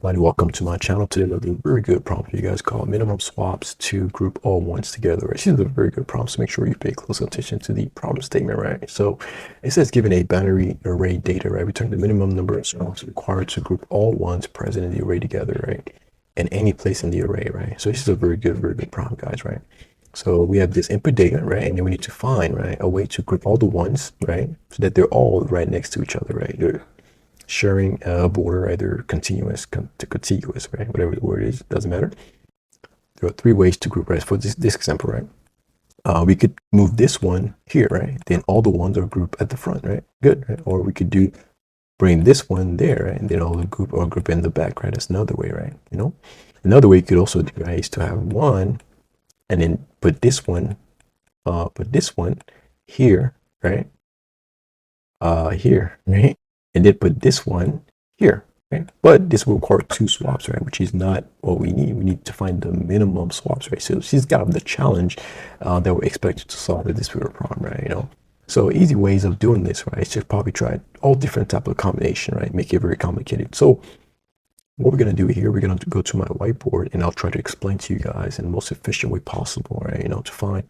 everybody, welcome to my channel. Today we're doing a very good problem for you guys called minimum swaps to group all ones together. Right? This is a very good problem, so make sure you pay close attention to the problem statement, right? So it says given a binary array data, right, return the minimum number of swaps required to group all ones present in the array together, right, and any place in the array, right? So this is a very good problem, guys, right? So we have this input data, right, and then we need to find, right, a way to group all the ones, right, so that they're all right next to each other, right? They're sharing a border, either continuous to contiguous, right? Whatever the word is, doesn't matter. There are three ways to group, right? For this example, right? We could move this one here, right? Then all the ones are grouped at the front, right? Good, right? Or we could bring this one there, right? And then all the group in the back, right? That's another way, right? You know, another way you could also do, right, is to have one and then put this one here, right? Here, right? And then put this one here, right? But this will require two swaps, right? Which is not what we need. We need to find the minimum swaps, right? So she's got the challenge that we're expected to solve with this particular problem, right? You know, so easy ways of doing this, right? Is to probably try all different type of combination, right? Make it very complicated. So what we're gonna do here, we're gonna go to my whiteboard and I'll try to explain to you guys in the most efficient way possible, right? You know, to find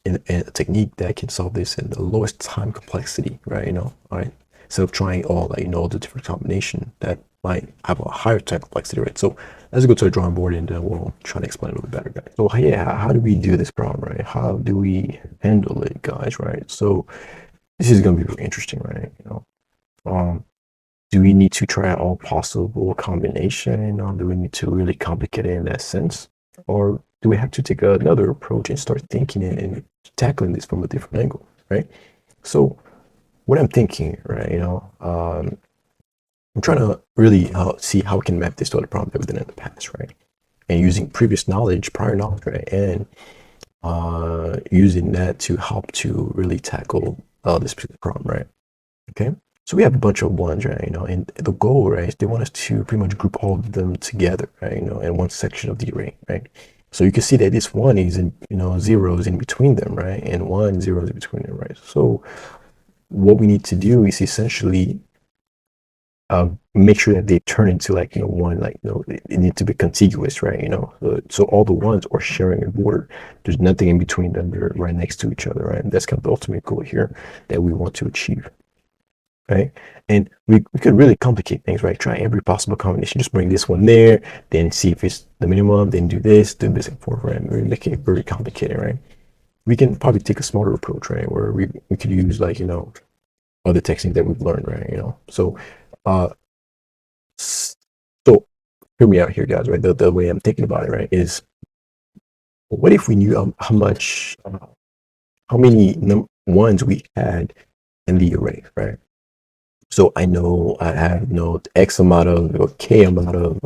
a technique that can solve this in the lowest time complexity, right? You know, all right. Instead of trying all, like, you know, the different combination that might have a higher time complexity, right? So let's go to the drawing board and we'll try to explain it a little bit better, guys. So yeah, how do we do this problem, right? How do we handle it, guys, right? So this is gonna be really interesting, right? You know, do we need to try all possible combination, or do we need to really complicate it in that sense? Or do we have to take another approach and start thinking and tackling this from a different angle, right? So what I'm thinking, right, you know, I'm trying to really see how we can map this to other problems that we've done in the past, right? And using prior knowledge, right? And using that to help to really tackle this particular problem, right? Okay. So we have a bunch of ones, right? You know, and the goal, right, is they want us to pretty much group all of them together, right? You know, in one section of the array, right? So you can see that this one is in, you know, zeros in between them, right? And 0s in between them, right? So what we need to do is essentially make sure that they turn into, like, you know, one, like, you know, it needs to be contiguous, right? You know, so all the ones are sharing a border. There's nothing in between them. They're right next to each other, right? And that's kind of the ultimate goal here that we want to achieve. Right, and we could really complicate things, right? Try every possible combination. Just bring this one there, then see if it's the minimum, then do this and forth, right? We make it very complicated, right? We can probably take a smarter approach, right? Where we could use, like, you know, other techniques that we've learned, right? You know, so so hear me out here, guys, right? The way I'm thinking about it, right, is what if we knew how many ones we had in the array, right? So I know I have, you know, X amount of, or K amount of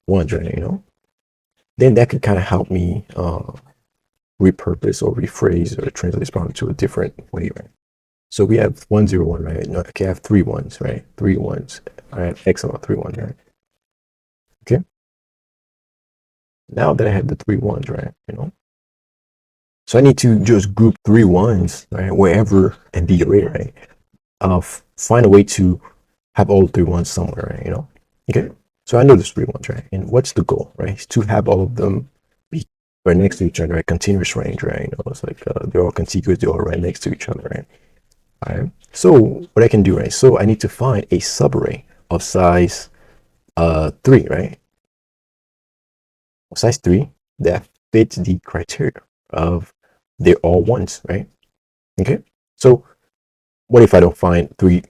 ones, right? You know, then that could kind of help me repurpose or rephrase or translate this problem to a different way, right? So we have 101, right? No, okay, I have 3 ones, right? 3 ones. I have X amount of 3 ones, right? Okay. Now that I have the 3 ones, right? You know, so I need to just group 3 ones, right? Wherever in the array, right? Find a way to have all 3 ones somewhere, right? You know, okay. So I know there's 3 ones, right? And what's the goal, right? Is to have all of them be right next to each other, right? Continuous range, right? You know, it's like they're all contiguous, they're all right next to each other, right? All right. So what I can do, right? So I need to find a subarray of size 3, right? Of size 3 that fits the criteria of they're all ones, right? Okay. So what if I don't find 3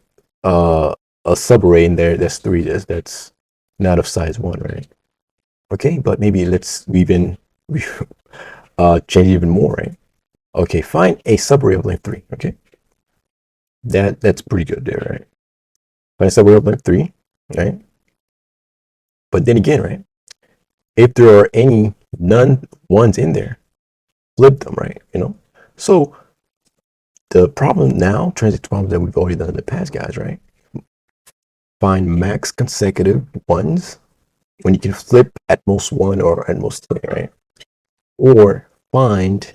a subarray in there that's 3, that's not of size 1, right? Okay, but maybe let's even change even more, right? Okay, find a subarray of length 3. Okay, that's pretty good there, right? Find a subarray of length 3, right? But then again, right, if there are any none ones in there, flip them, right? You know, so the problem now translates to problems that we've already done in the past, guys, right? Find max consecutive ones when you can flip at most 1 or at most 3, right? Or find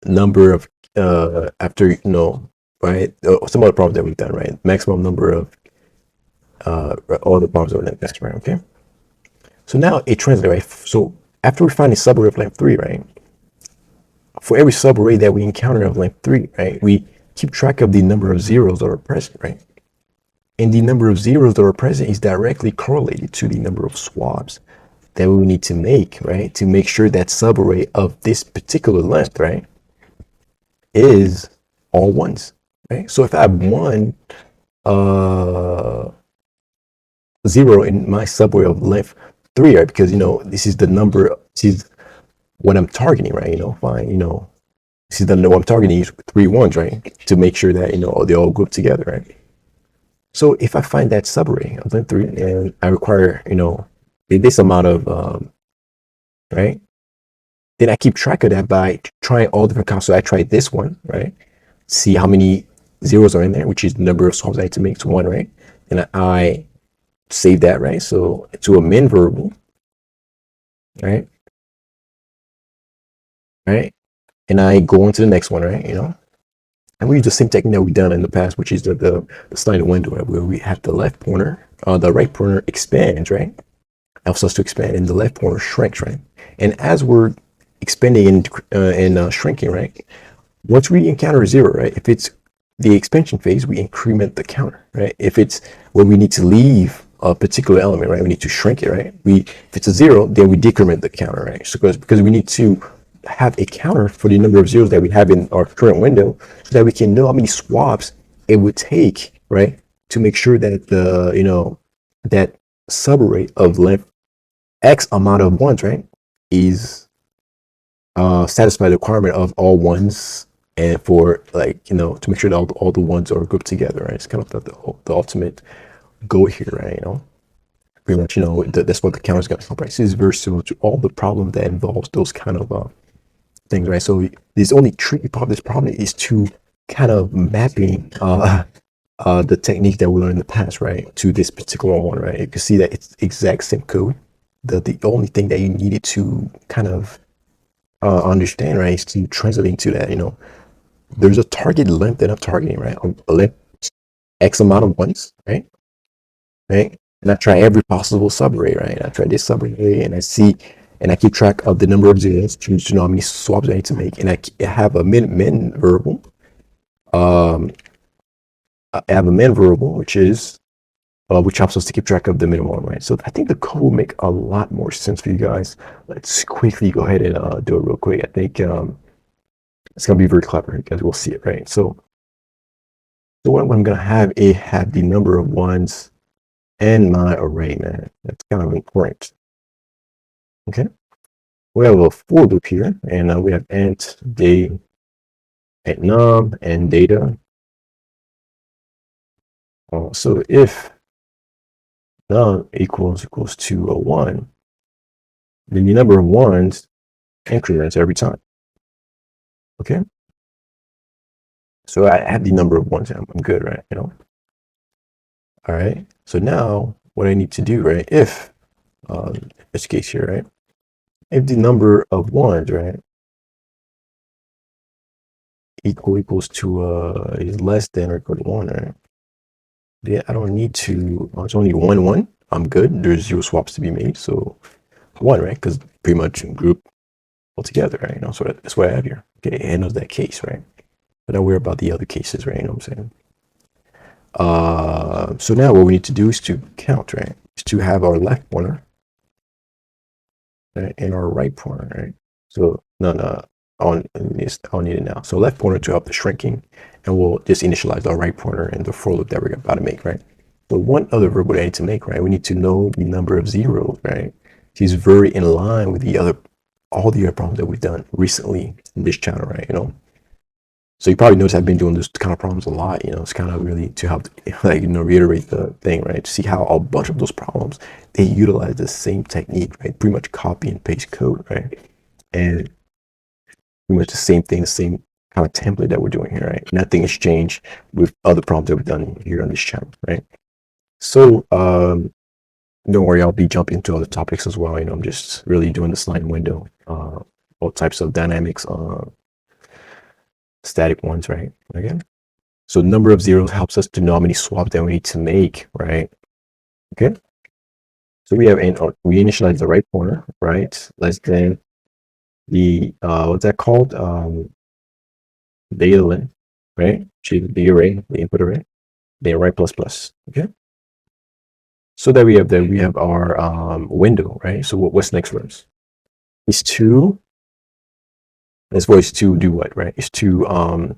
number of after, you know, right, some other problems that we've done, right? Maximum number of all the problems over length S, right? Okay. So now it translates, right? So after we find a subarray of length 3, right? For every subarray that we encounter of length 3, right? We keep track of the number of zeros that are present, right? And the number of zeros that are present is directly correlated to the number of swaps that we need to make, right? To make sure that subarray of this particular length, right, is all ones, right? So if I have one zero in my subarray of length 3, right, because, this is the number, this is what I'm targeting, right? Fine, this is the number I'm targeting is 3 ones, right? To make sure that, they all group together, right? So if I find that subarray of length 3 and I require, this amount of, right? Then I keep track of that by trying all different counts. So I tried this one, right? See how many zeros are in there, which is the number of swaps I need to make to 1, right? And I save that, right? So to a min variable, right? Right? And I go on to the next one, right? And we use the same technique that we've done in the past, which is the sliding window, right? Where we have the left pointer, the right pointer expands, right? Helps us to expand, and the left pointer shrinks, right? And as we're expanding and shrinking, right? Once we encounter 0, right? If it's the expansion phase, we increment the counter, right? If it's where we need to leave a particular element, right? We need to shrink it, right? If it's a 0, then we decrement the counter, right? So because we need to have a counter for the number of zeros that we have in our current window, so that we can know how many swaps it would take, right? To make sure that that subarray of length X amount of ones, right, is satisfy the requirement of all ones, and for to make sure that all the ones are grouped together, right? It's kind of the ultimate goal here, right? Pretty much, that's what the counter is going to help, right? So it's very similar to all the problems that involves those kind of things, right? So this only tricky part of this problem is to kind of mapping the technique that we learned in the past, right, to this particular one, right? You can see that it's exact same code. The only thing that you needed to kind of understand, right, is to translate into that, there's a target length that I'm targeting, right? A length X amount of ones, right? Right? And I try every possible subarray, right? I try this subarray and I see, and I keep track of the number of zeros to know how many swaps I need to make. And I have a min variable. I have a min variable, which helps us to keep track of the minimum, right? So I think the code will make a lot more sense for you guys. Let's quickly go ahead and do it real quick. I think it's going to be very clever because we'll see it, right? So what I'm going to have is have the number of ones in my array, man. That's kind of important. Okay. We have a for loop here, and we have int day, int num, and data. So if num equals to a 1, then the number of ones increments every time. Okay. So I have the number of ones. I'm good, right? All right. So now what I need to do, right? If this case here, right? If the number of ones, right, equals to is less than or equal to 1, right? Yeah, I don't need to. It's only 1. I'm good. There's 0 swaps to be made, so 1, right? Because pretty much group all together, right? So that's what I have here. Okay, it handles that case, right? But don't worry about the other cases, right? You know what I'm saying? So now what we need to do is to count, right? Is to have our left pointer, right, and our right pointer, right? So no, I don't need it now. So left pointer to help the shrinking, and we'll just initialize our right pointer and the for loop that we're about to make, right? But one other variable that I need to make, right? We need to know the number of zeros, right? It's very in line with all the other problems that we've done recently in this channel, right? So you probably notice I've been doing this kind of problems a lot. It's kind of really to help, reiterate the thing, right? To see how a bunch of those problems, they utilize the same technique, right? Pretty much copy and paste code, right? And pretty much the same thing, the same kind of template that we're doing here, right? Nothing has changed with other problems that we've done here on this channel, right? So don't worry, I'll be jumping into other topics as well. I'm just really doing the sliding window, all types of dynamics, static ones, right? Again, so number of zeros helps us to know how many swaps that we need to make, right? Okay. So we have we initialize the right pointer, right? Less than the what's that called? Data length, right? Which is the array, the input array, the array plus plus. Okay. So that we have our window, right? So what's next for us? Is to this voice to do what, right? Is to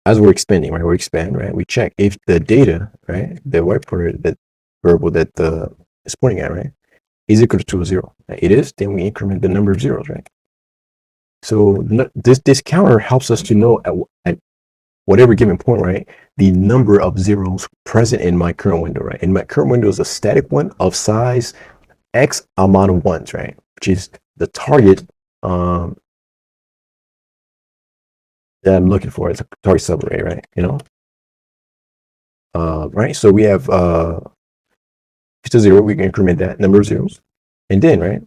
as we're expanding, right? We expand, right? We check if the data, right, the white pointer, that variable that the is pointing at, right, is equal to 0. It is, then we increment the number of zeros, right? So this counter helps us to know at whatever given point, right, the number of zeros present in my current window, right? And my current window is a static one of size X amount of ones, right? Which is the target that I'm looking for. It's a target subarray, right? You know, right? So we have if it's a 0, we can increment that number of zeros, and then right,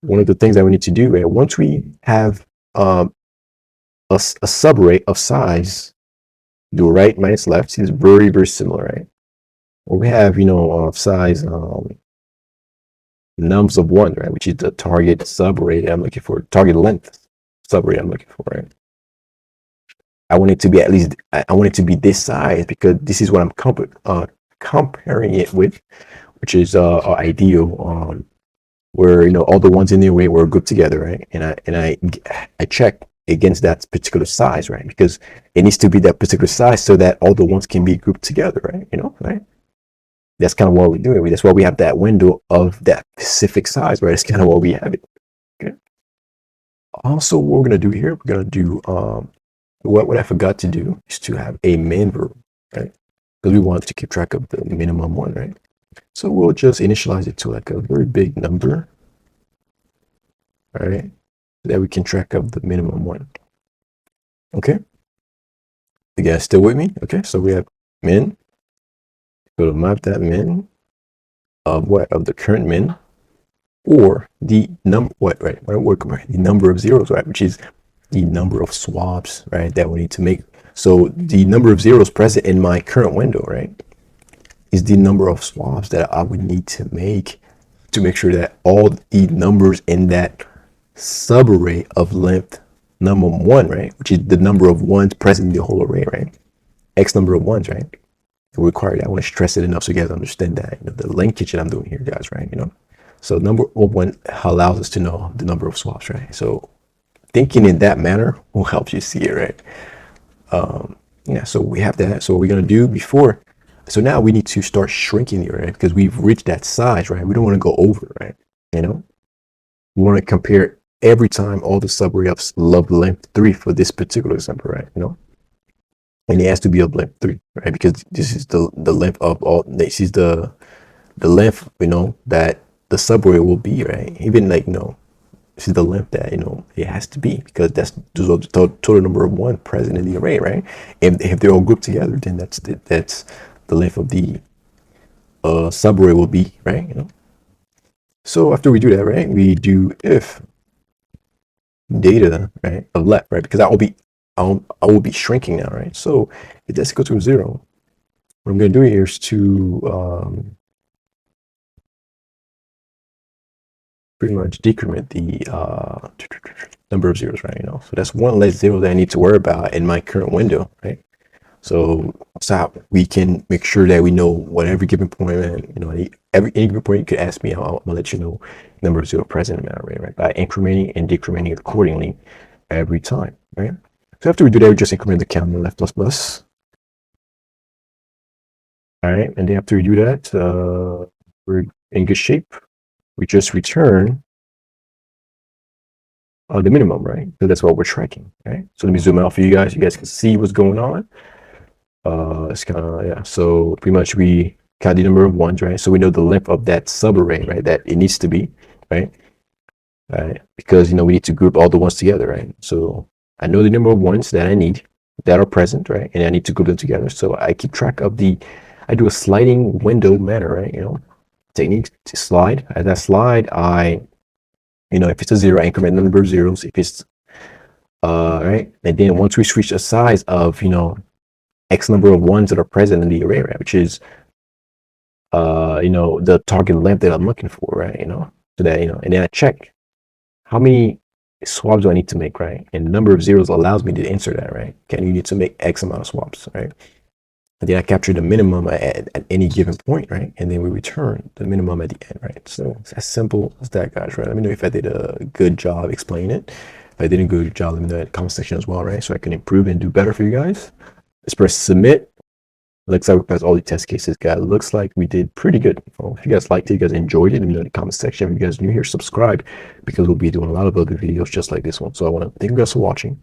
one of the things that we need to do, right, once we have a subarray of size, do right minus left is very similar, right? Well, we have of size nums of 1, right, which is the target subarray that I'm looking for, target length subarray I'm looking for, right? I want it to be at least I want it to be this size because this is what I'm comparing it with, which is our ideal where all the ones in the array were grouped together, right? And I check against that particular size, right? Because it needs to be that particular size so that all the ones can be grouped together, right? Right? That's kind of what we're doing. That's why we have that window of that specific size, right? That's kind of what we have it. Okay. Also, what we're gonna do here, we're gonna do what I forgot to do is to have a main variable, right? Because we want to keep track of the minimum one, right? So we'll just initialize it to like a very big number, all right? So that we can track of the minimum one. Okay. You guys still with me? Okay. So we have min. Go to map that min of what, of the current min, or the number the number of zeros, right? Which is the number of swaps, right, that we need to make. So the number of zeros present in my current window, right, is the number of swaps that I would need to make sure that all the numbers in that subarray of length number 1, right, which is the number of ones present in the whole array, right, X number of ones, right, we require that. I want to stress it enough so you guys understand that, the linkage that I'm doing here, guys, right, so number of 1 allows us to know the number of swaps, right? So thinking in that manner will help you see it, right? Yeah, so we have that. So what we're gonna do before, so now we need to start shrinking the array because we've reached that size, right? We don't want to go over, right? We want to compare every time all the subarray of length 3 for this particular example, right? And it has to be of length 3, right? Because this is the length of all. This is the length, that the subarray will be, right? Even this is the length that it has to be, because that's the total number of one present in the array, right? If they're all grouped together, then that's the length of the subarray will be, right? So after we do that, right, we do if data, right, of left, right, because I will be shrinking now, right? So if that's equal to 0, what I'm going to do here is to pretty much decrement the number of zeros, right? So that's one less zero that I need to worry about in my current window, right? So we can make sure that we know what every given point, any given point you could ask me, I'll let you know number of zero present in my array, right? By incrementing and decrementing accordingly every time, right? So after we do that, we just increment the count in left plus plus. All right, and then after we do that, we're in good shape. We just return the minimum, right? So that's what we're tracking, right? So let me zoom out for you guys. You guys can see what's going on. It's kind of, yeah. So pretty much we got the number of ones, right? So we know the length of that subarray, right? That it needs to be, right? Right? Because we need to group all the ones together, right? So I know the number of ones that I need that are present, right? And I need to group them together. So I keep track of I do a sliding window manner, right? Technique to slide. As I slide, if it's a 0, I increment the number of zeros. If it's right, and then once we reach a size of X number of ones that are present in the array, right, which is the target length that I'm looking for, right? So that, and then I check how many swaps do I need to make, right? And the number of zeros allows me to answer that, right? Okay, you need to make X amount of swaps, right? And then I capture the minimum at any given point, right? And then we return the minimum at the end, right? So it's as simple as that, guys, right? Let me know if I did a good job explaining it. If I did a good job, let me know in the comment section as well, right? So I can improve and do better for you guys. Let's press submit. Looks like we passed all the test cases, guys. Looks like we did pretty good. Well, if you guys liked it, you guys enjoyed it, let me know in the comment section. If you guys are new here, subscribe, because we'll be doing a lot of other videos just like this one. So I want to thank you guys for watching,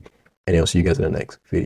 and I'll see you guys in the next video.